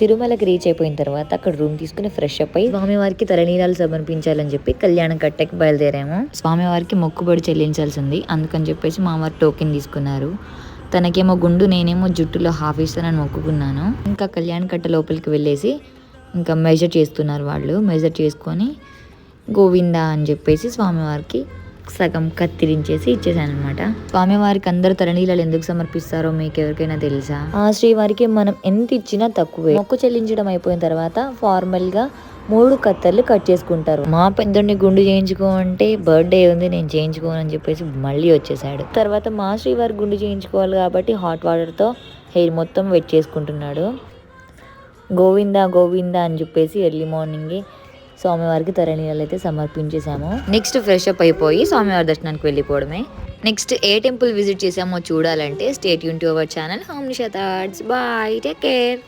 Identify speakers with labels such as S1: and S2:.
S1: తిరుమలకి రీచ్ అయిపోయిన తర్వాత అక్కడ రూమ్ తీసుకుని ఫ్రెష్ అప్ అయ్యి స్వామివారికి తలనీలాలు సమర్పించాలని చెప్పి కళ్యాణం కట్టకి బయలుదేరాము. స్వామివారికి మొక్కుబడి చెల్లించాల్సి ఉంది, అందుకని చెప్పేసి మామవారు టోకెన్ తీసుకున్నారు. తనకేమో గుండు, నేనేమో జుట్టులో హాఫ్ ఇస్తానని మొక్కుకున్నాను. ఇంకా కళ్యాణ కట్ట లోపలికి వెళ్ళేసి ఇంకా మెజర్ చేస్తున్నారు వాళ్ళు. మెజర్ చేసుకొని గోవిందా అని చెప్పేసి స్వామివారికి సగం కత్తిరించేసి ఇచ్చేసాను అనమాట. స్వామివారికి అందరూ తలనీలాలు ఎందుకు సమర్పిస్తారో మీకు ఎవరికైనా తెలుసా? ఆ శ్రీవారికి మనం ఎంత ఇచ్చినా తక్కువే. మొక్కు చెల్లించడం అయిపోయిన తర్వాత ఫార్మల్ గా 3 కత్తర్లు కట్ చేసుకుంటారు. మా పెద్దోడిని గుండు చేయించుకో అంటే బర్త్డే ఉంది నేను చేయించుకోను అని చెప్పేసి మళ్ళీ వచ్చేసాడు. తర్వాత మా శ్రీవారి గుండు చేయించుకోవాలి కాబట్టి హాట్ వాటర్ తో హెయిర్ మొత్తం వెట్ చేసుకుంటున్నాడు. గోవిందా గోవిందా అని చెప్పేసి ఎర్లీ మార్నింగే స్వామివారికి తలనీలాలు అయితే సమర్పించేసాము. నెక్స్ట్ ఫ్రెష్ అప్ అయిపోయి స్వామివారి దర్శనానికి వెళ్ళిపోవడమే. నెక్స్ట్ ఏ టెంపుల్ విజిట్ చేసామో చూడాలంటే stay tune to our channel home Nisha thoughts. Bye, take care.